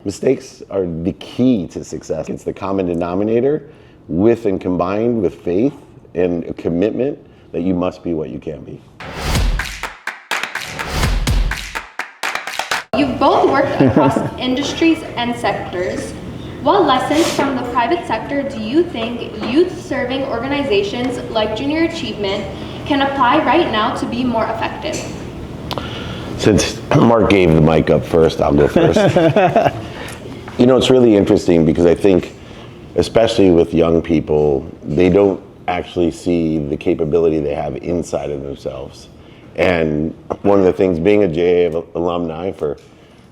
Mistakes are the key to success. It's the common denominator with and combined with faith and a commitment that you must be what you can be. You've both worked across industries and sectors. What lessons from the private sector do you think youth-serving organizations like Junior Achievement can apply right now to be more effective? Since Marc gave the mic up first, I'll go first. You know, it's really interesting because I think, especially with young people, they don't actually see the capability they have inside of themselves. And one of the things, being a JA alumni for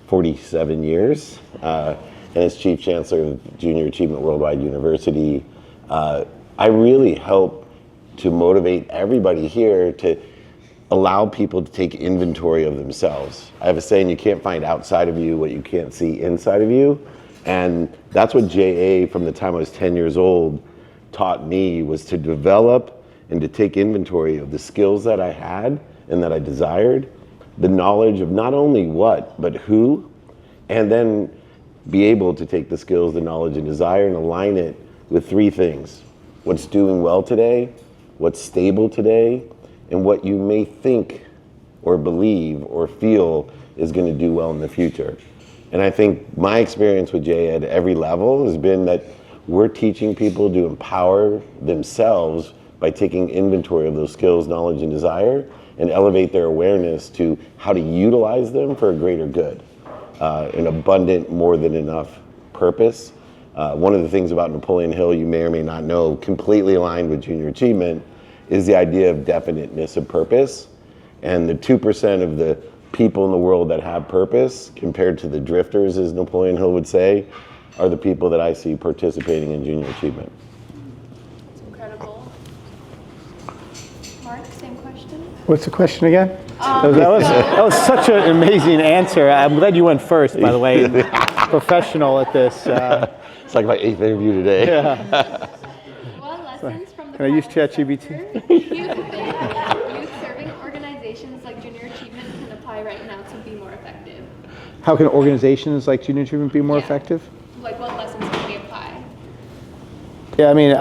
47 years, and as Chief Chancellor of Junior Achievement Worldwide University, I really help to motivate everybody here to allow people to take inventory of themselves. I have a saying, you can't find outside of you what you can't see inside of you. And that's what JA, from the time I was 10 years old, taught me, was to develop and to take inventory of the skills that I had and that I desired, the knowledge of not only what, but who, and then be able to take the skills, the knowledge and desire and align it with three things: what's doing well today, what's stable today, and what you may think or believe or feel is going to do well in the future. And I think my experience with JA at every level has been that we're teaching people to empower themselves by taking inventory of those skills, knowledge, and desire, and elevate their awareness to how to utilize them for a greater good, an abundant, more than enough purpose. One of the things about Napoleon Hill you may or may not know, completely aligned with Junior Achievement, is the idea of definiteness of purpose. And the 2% of the people in the world that have purpose, compared to the drifters, as Napoleon Hill would say, are the people that I see participating in Junior Achievement. It's incredible. Marc, same question? What's the question again? That was such an amazing answer. I'm glad you went first, by the way. Professional at this. It's like my 8th interview today. Yeah. What lessons from the Can I use private ChatGPT? sector do you think youth-serving organizations like Junior Achievement can apply right now to be more effective? How can organizations like Junior Achievement be more effective? Like, what lessons can we apply? Yeah, I mean,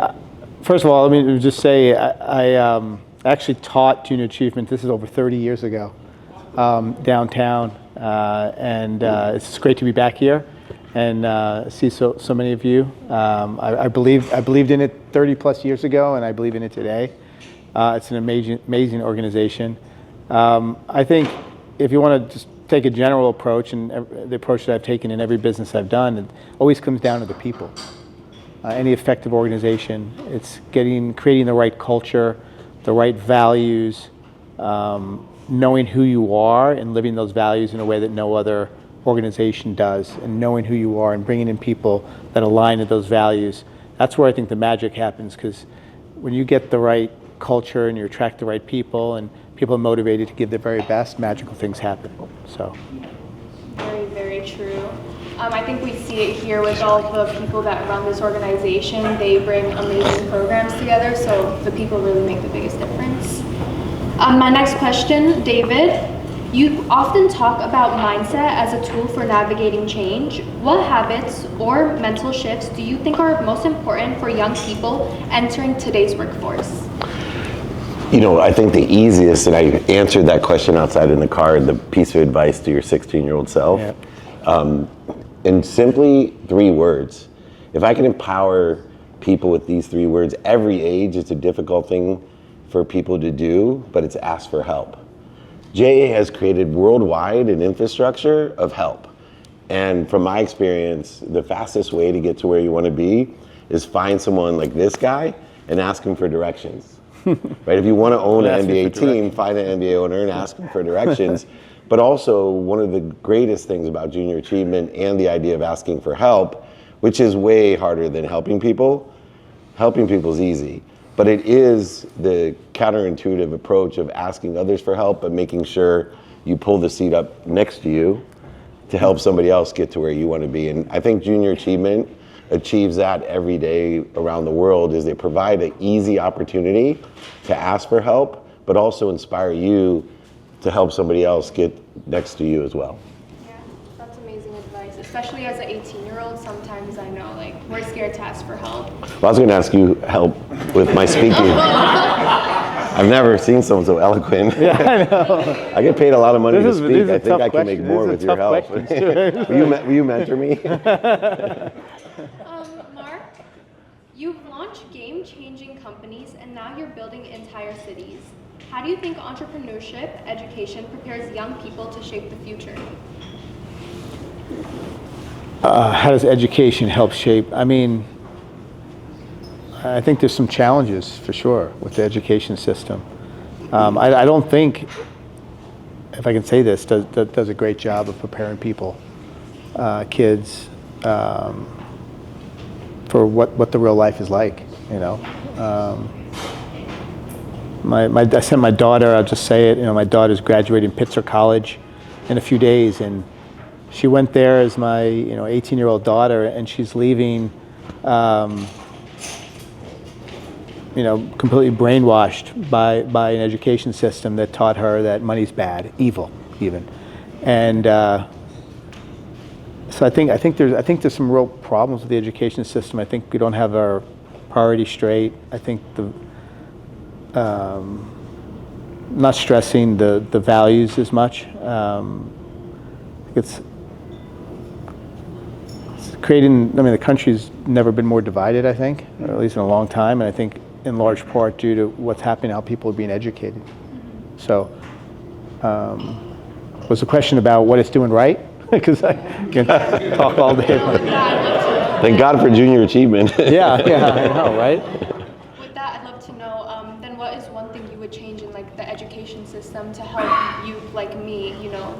first of all, let me just say I actually taught Junior Achievement, this is over 30 years ago, downtown, and it's great to be back here and see so many of you. I believed in it 30 plus years ago, and I believe in it today. It's an amazing organization. I think if you want to just take a general approach, and the approach that I've taken in every business I've done, it always comes down to the people. Any effective organization, it's creating the right culture, the right values, knowing who you are and living those values in a way that no other organization does, and knowing who you are and bringing in people that align with those values. That's where I think the magic happens, because when you get the right culture and you attract the right people and people are motivated to give their very best, magical things happen. So. Very, very true. I think we see it here with all the people that run this organization. They bring amazing programs together, so the people really make the biggest difference. My next question, David. You often talk about mindset as a tool for navigating change. What habits or mental shifts do you think are most important for young people entering today's workforce? You know, I think the easiest, and I answered that question outside in the car, the piece of advice to your 16-year-old self. Yeah. And simply 3 words. If I can empower people with these 3 words, every age, it's a difficult thing for people to do, but it's ask for help. JA has created worldwide an infrastructure of help. And from my experience, the fastest way to get to where you want to be is find someone like this guy and ask him for directions. Right? If you want to own an NBA team, find an NBA owner and ask him for directions. But also, one of the greatest things about Junior Achievement and the idea of asking for help, which is way harder than helping people is easy. But it is the counterintuitive approach of asking others for help, but making sure you pull the seat up next to you to help somebody else get to where you want to be. And I think Junior Achievement achieves that every day around the world, is they provide an easy opportunity to ask for help, but also inspire you to help somebody else get next to you as well. Yeah, that's amazing advice, especially as an 18-year-old, sometimes I know like we're scared to ask for help. Well, I was going to ask you help with my speaking. I've never seen someone so eloquent. Yeah, I know. I get paid a lot of money to These speak. are I think tough I can make questions. more These with are your tough help. questions, Will you mentor me? Mark, you've launched game-changing companies and now you're building entire cities. How do you think entrepreneurship education prepares young people to shape the future? How does education help shape? I mean, I think there's some challenges for sure with the education system. I don't think, if I can say this, does a great job of preparing people, kids, for what the real life is like. You know, I sent my daughter. I'll just say it. You know, my daughter's graduating Pitzer College in a few days, and she went there as my 18-year-old daughter, and she's leaving. Completely brainwashed by an education system that taught her that money's bad, evil, even, and so I think there's some real problems with the education system. I think we don't have our priorities straight. I think not stressing the values as much. It's creating. I mean, the country's never been more divided. I think, or at least in a long time, and I think, in large part due to what's happening, how people are being educated. So, was the question about what it's doing right? Because I can talk all day. Thank God for junior achievement. Yeah, I know, right? With that, I'd love to know, then what is one thing you would change in like the education system to help youth like me,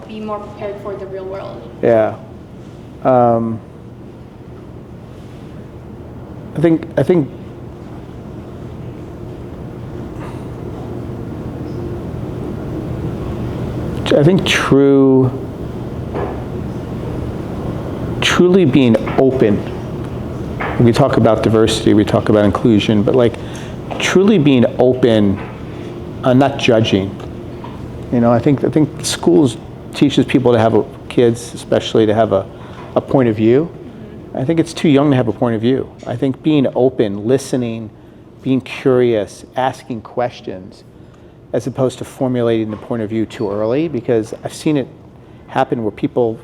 be more prepared for the real world? Yeah. I think truly being open. We talk about diversity, we talk about inclusion, but like truly being open, not judging. I think schools teaches people to have kids, especially to have a point of view. I think it's too young to have a point of view. I think being open, listening, being curious, asking questions, as opposed to formulating the point of view too early, because I've seen it happen where people,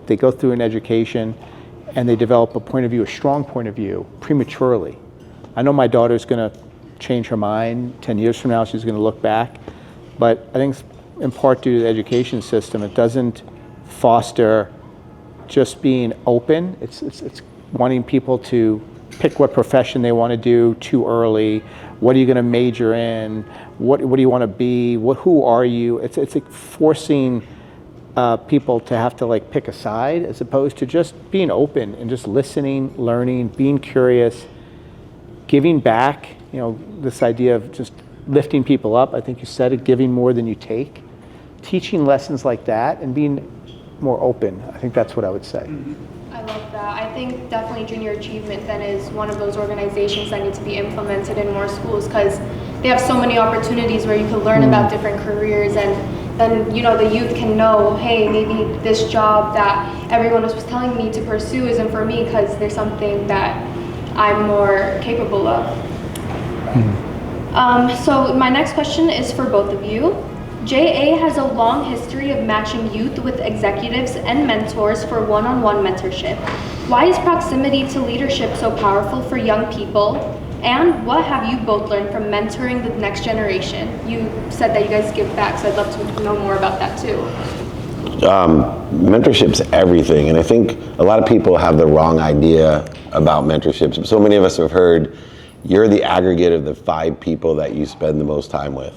they go through an education and they develop a point of view, a strong point of view, prematurely. I know my daughter's gonna change her mind. 10 years from now, she's gonna look back. But I think in part due to the education system, it doesn't foster just being open. It's wanting people to pick what profession they want to do too early. What are you going to major in? What do you want to be? Who are you? It's like forcing people to have to like pick a side, as opposed to just being open and just listening, learning, being curious, giving back. This idea of just lifting people up. I think you said it, giving more than you take, teaching lessons like that, and being more open. I think that's what I would say. I love that. I think definitely Junior Achievement then is one of those organizations that need to be implemented in more schools, because they have so many opportunities where you can learn about different careers, and then the youth can know, hey, maybe this job that everyone was telling me to pursue isn't for me because there's something that I'm more capable of. So my next question is for both of you. JA has a long history of matching youth with executives and mentors for one-on-one mentorship. Why is proximity to leadership so powerful for young people? And what have you both learned from mentoring the next generation? You said that you guys give back, so I'd love to know more about that too. Mentorship's everything, and I think a lot of people have the wrong idea about mentorships. So many of us have heard, you're the aggregate of the 5 people that you spend the most time with.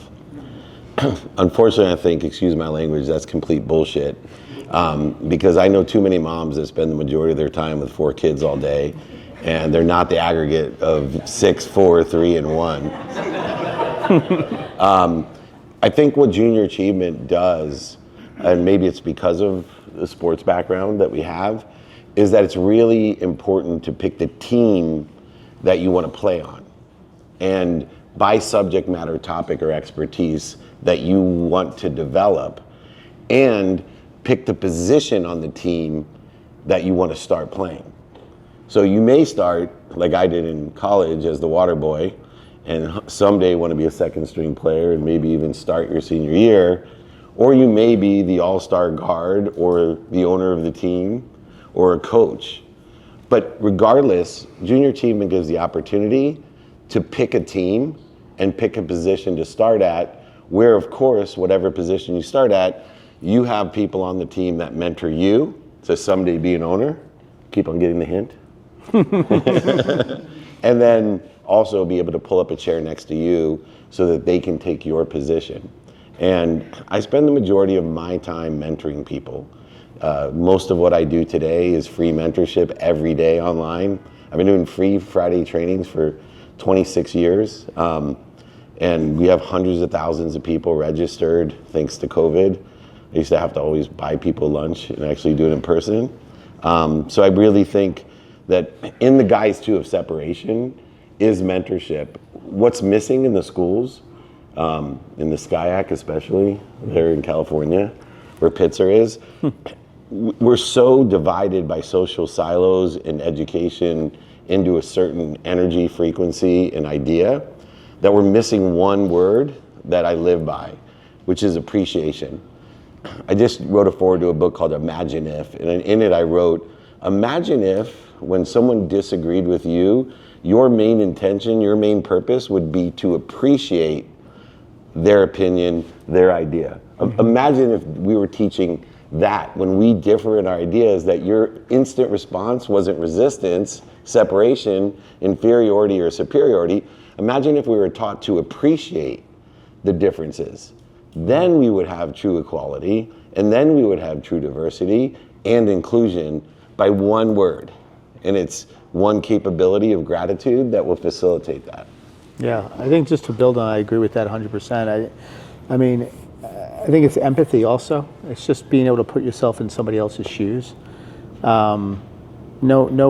Unfortunately, I think, excuse my language, that's complete bullshit. Because I know too many moms that spend the majority of their time with 4 kids all day, and they're not the aggregate of 6, 4, 3, and 1. I think what Junior Achievement does, and maybe it's because of the sports background that we have, is that it's really important to pick the team that you want to play on. And by subject matter, topic, or expertise that you want to develop, and pick the position on the team that you want to start playing. So you may start, like I did in college, as the water boy, and someday want to be a second string player and maybe even start your senior year, or you may be the all-star guard or the owner of the team or a coach. But regardless, junior achievement gives the opportunity to pick a team and pick a position to start at, where of course, whatever position you start at, you have people on the team that mentor you to someday be an owner. Keep on getting the hint. And then also be able to pull up a chair next to you so that they can take your position. And I spend the majority of my time mentoring people. Most of what I do today is free mentorship every day online. I've been doing free Friday trainings for 26 years. And we have hundreds of thousands of people registered thanks to COVID. I used to have to always buy people lunch and actually do it in person. So I really think that in the guise too of separation is mentorship. What's missing in the schools, in the SCIAC especially, there in California, where Pitzer is, we're so divided by social silos and education into a certain energy, frequency, and idea that we're missing one word that I live by, which is appreciation. I just wrote a foreword to a book called Imagine If, and in it I wrote, imagine if when someone disagreed with you, your main intention, your main purpose would be to appreciate their opinion, their idea. Imagine if we were teaching that when we differ in our ideas, that your instant response wasn't resistance, separation, inferiority, or superiority. Imagine if we were taught to appreciate the differences. Then we would have true equality, and then we would have true diversity and inclusion by one word. And it's one capability of gratitude that will facilitate that. Yeah, I think just to build on, I agree with that 100%. I mean, I think it's empathy also. It's just being able to put yourself in somebody else's shoes. No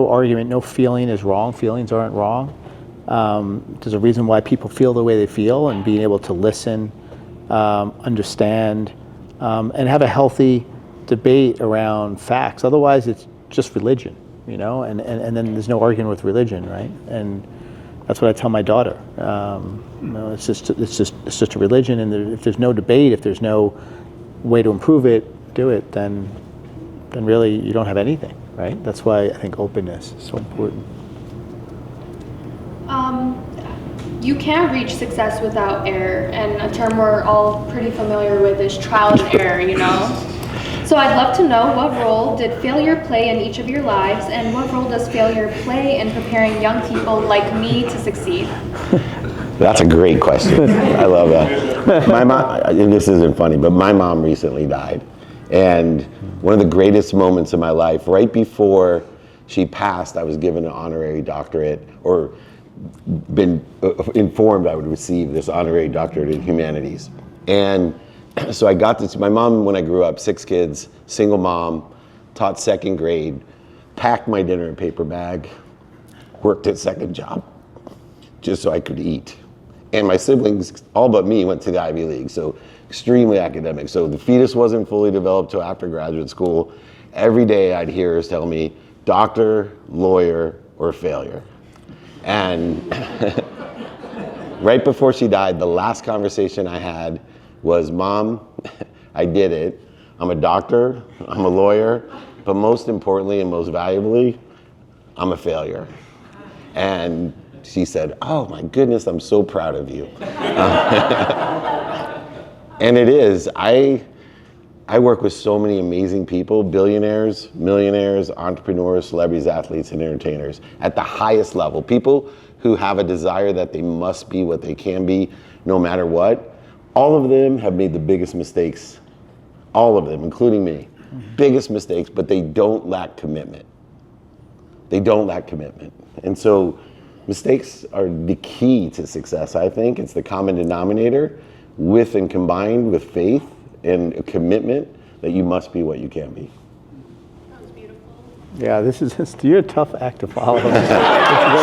argument, no feeling is wrong. Feelings aren't wrong. There's a reason why people feel the way they feel, and being able to listen, understand, and have a healthy debate around facts. Otherwise, it's just religion, you know, and then there's no arguing with religion, right? And that's what I tell my daughter. You know, it's just a religion, and if there's no debate, if there's no way to improve it, do it, then really you don't have anything, right? That's why I think openness is so important. You can't reach success without error, and a term we're all pretty familiar with is trial and error, you know? So I'd love to know, what role did failure play in each of your lives, and what role does failure play in preparing young people like me to succeed? That's a great question. I love that. My mom, and this isn't funny, but my mom recently died. And one of the greatest moments in my life, right before she passed, I was given an honorary doctorate, or been informed I would receive this honorary doctorate in humanities. And so I got to see my mom when I grew up, 6 kids, single mom, taught 2nd grade, packed my dinner in a paper bag, worked at second job just so I could eat. And my siblings, all but me, went to the Ivy League, so extremely academic. So the fetus wasn't fully developed till after graduate school. Every day I'd hear her tell me, doctor, lawyer, or failure. And right before she died, the last conversation I had was, Mom, I did it. I'm a doctor, I'm a lawyer, but most importantly and most valuably, I'm a failure. And she said, oh my goodness, I'm so proud of you. And it is. I work with so many amazing people, billionaires, millionaires, entrepreneurs, celebrities, athletes, and entertainers at the highest level. People who have a desire that they must be what they can be no matter what. All of them have made the biggest mistakes. All of them, including me. Biggest mistakes, but they don't lack commitment. They don't lack commitment. And so mistakes are the key to success, I think. It's the common denominator with and combined with faith and a commitment that you must be what you can be. That was beautiful. Yeah, this is just, you're a tough act to follow.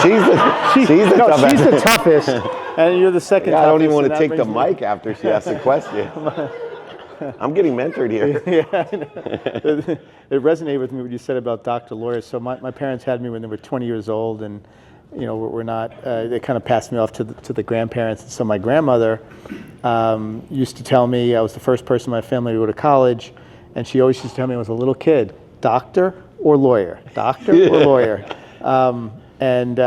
She's the toughest, and you're the second toughest. I don't even want to take the mic after she asks a question. I'm getting mentored here. It resonated with me what you said about Dr. Lore. So my parents had me when they were 20 years old, and we're not. They kind of passed me off to the grandparents. So my grandmother used to tell me I was the first person in my family to go to college, and she always used to tell me when I was a little kid, doctor or lawyer, doctor or lawyer, and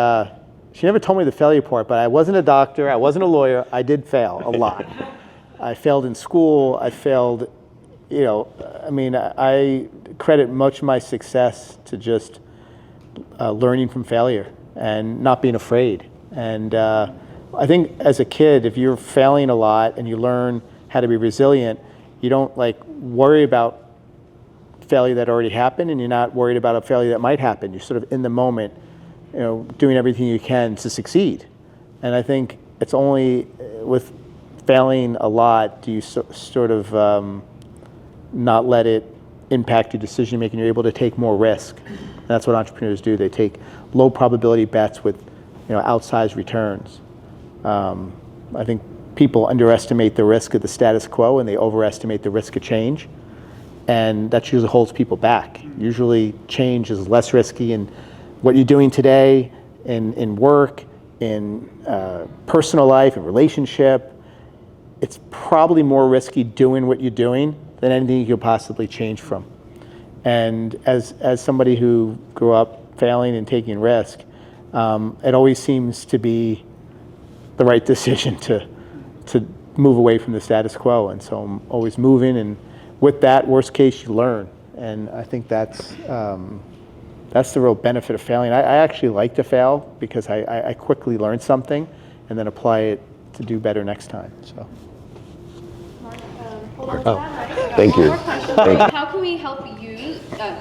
she never told me the failure part. But I wasn't a doctor, I wasn't a lawyer. I did fail a lot. I failed in school. I failed. I credit much of my success to just learning from failure and not being afraid. And I think as a kid, if you're failing a lot and you learn how to be resilient, you don't worry about failure that already happened, and you're not worried about a failure that might happen. You're sort of in the moment, doing everything you can to succeed. And I think it's only with failing a lot do you sort of not let it impact your decision making. You're able to take more risk. And that's what entrepreneurs do. They take low probability bets with outsized returns. I think people underestimate the risk of the status quo, and they overestimate the risk of change. And that usually holds people back. Usually change is less risky in what you're doing today, in work, in personal life, in relationship. It's probably more risky doing what you're doing than anything you could possibly change from. And as somebody who grew up failing and taking risk, it always seems to be the right decision to move away from the status quo. And so I'm always moving, and with that, worst case, you learn. And I think that's the real benefit of failing. I actually like to fail because I quickly learn something and then apply it to do better next time. So. Thank you. How can we help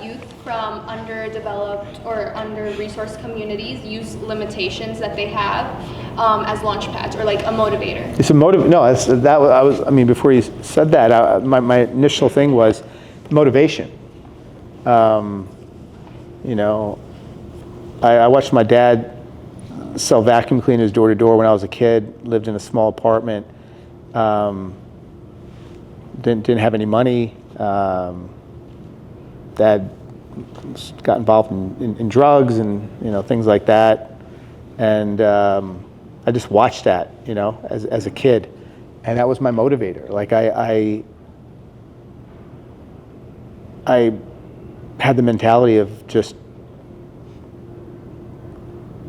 youth from underdeveloped or under-resourced communities use limitations that they have as launch pads or like a motivator? It's a No, before you said that, my initial thing was motivation. I watched my dad sell vacuum cleaners door to door when I was a kid. Lived in a small apartment. Didn't have any money. Dad got involved in drugs and things like that, and I just watched that as a kid, and that was my motivator. Like I had the mentality of just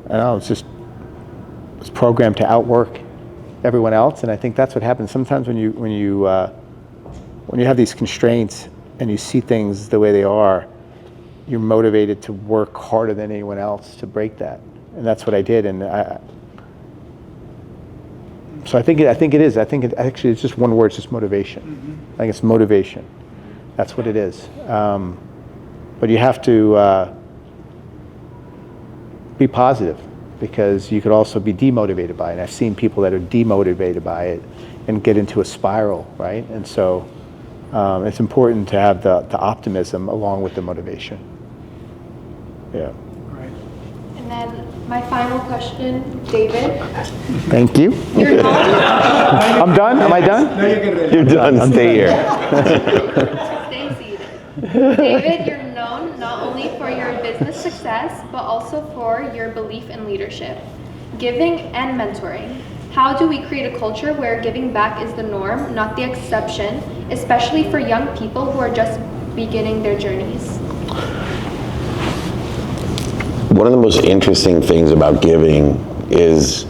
was programmed to outwork everyone else, and I think that's what happens sometimes when you have these constraints and you see things the way they are. You're motivated to work harder than anyone else to break that, and that's what I did. And so I think it is. I think actually it's just one word. It's just motivation. Mm-hmm. I think it's motivation. That's what it is. But you have to be positive, because you could also be demotivated by it. And I've seen people that are demotivated by it and get into a spiral, right? And so it's important to have the optimism along with the motivation. Yeah. Right. And then my final question, David. Thank you. You're known. I'm done? Am I done? No, you're good. You're done. Stay here. Stay seated. David, you're known not only for your business success, but also for your belief in leadership, giving, and mentoring. How do we create a culture where giving back is the norm, not the exception, especially for young people who are just beginning their journeys? One of the most interesting things about giving is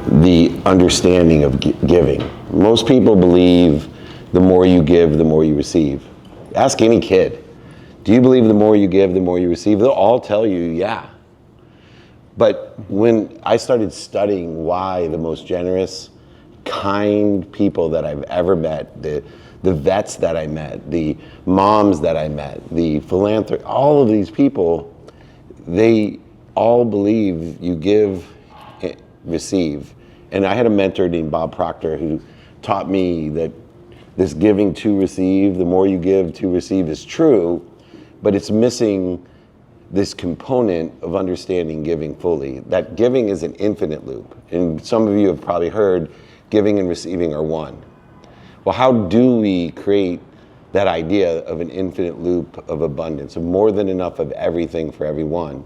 the understanding of giving. Most people believe the more you give, the more you receive. Ask any kid, do you believe the more you give, the more you receive? They'll all tell you, yeah. But when I started studying why the most generous, kind people that I've ever met, the vets that I met, the moms that I met, the philanthropists, all of these people, they all believe you give, receive. And I had a mentor named Bob Proctor who taught me that this giving to receive, the more you give to receive is true, but it's missing this component of understanding giving fully. That giving is an infinite loop. And some of you have probably heard giving and receiving are one. Well, how do we create that idea of an infinite loop of abundance, of more than enough of everything for everyone?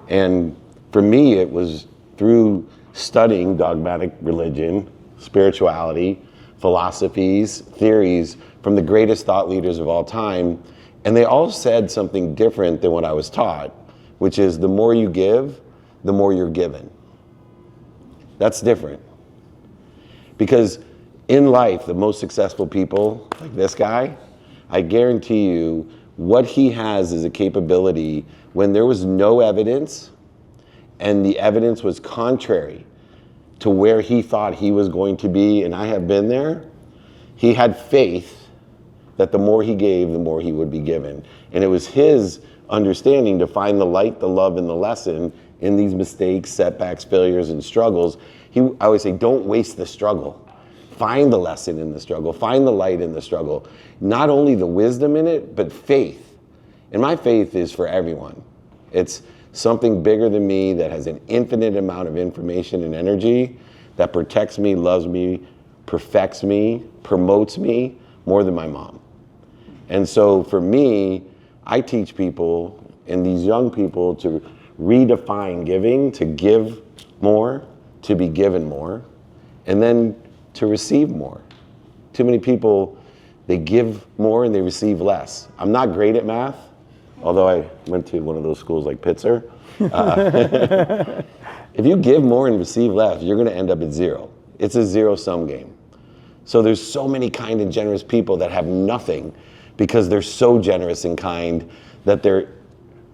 And for me, it was through studying dogmatic religion, spirituality, philosophies, theories from the greatest thought leaders of all time. And they all said something different than what I was taught, which is the more you give, the more you're given. That's different. Because in life, the most successful people, like this guy, I guarantee you, what he has is a capability when there was no evidence and the evidence was contrary to where he thought he was going to be, and I have been there, he had faith that the more he gave, the more he would be given. And it was his understanding to find the light, the love, and the lesson in these mistakes, setbacks, failures, and struggles. I always say, don't waste the struggle. Find the lesson in the struggle. Find the light in the struggle. Not only the wisdom in it, but faith. And my faith is for everyone. It's something bigger than me that has an infinite amount of information and energy that protects me, loves me, perfects me, promotes me more than my mom. And so for me, I teach people and these young people to redefine giving, to give more, to be given more, and then to receive more. Too many people, they give more and they receive less. I'm not great at math, although I went to one of those schools like Pitzer. If you give more and receive less, you're gonna end up at zero. It's a zero-sum game. So there's so many kind and generous people that have nothing because they're so generous and kind that they're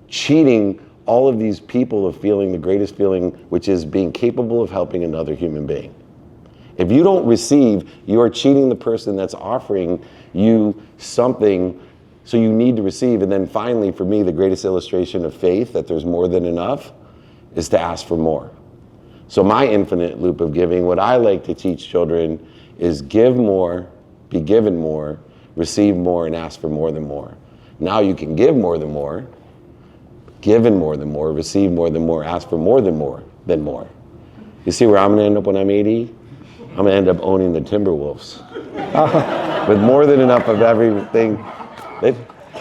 cheating all of these people of feeling the greatest feeling, which is being capable of helping another human being. If you don't receive, you are cheating the person that's offering you something, so you need to receive. And then finally, for me, the greatest illustration of faith, that there's more than enough, is to ask for more. So my infinite loop of giving, what I like to teach children is give more, be given more, receive more, and ask for more than more. Now you can give more than more, given more than more, receive more than more, ask for more than more than more. You see where I'm gonna end up when I'm 80? I'm gonna end up owning the Timberwolves. With more than enough of everything.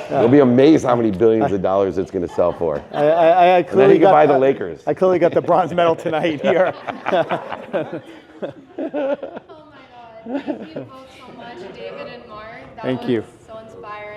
You'll be amazed how many billions of dollars it's gonna sell for. I And then he can buy the Lakers. I clearly got the bronze medal tonight here. Oh my God. Thank you both so much, David and Marc. That Thank was you. so inspiring.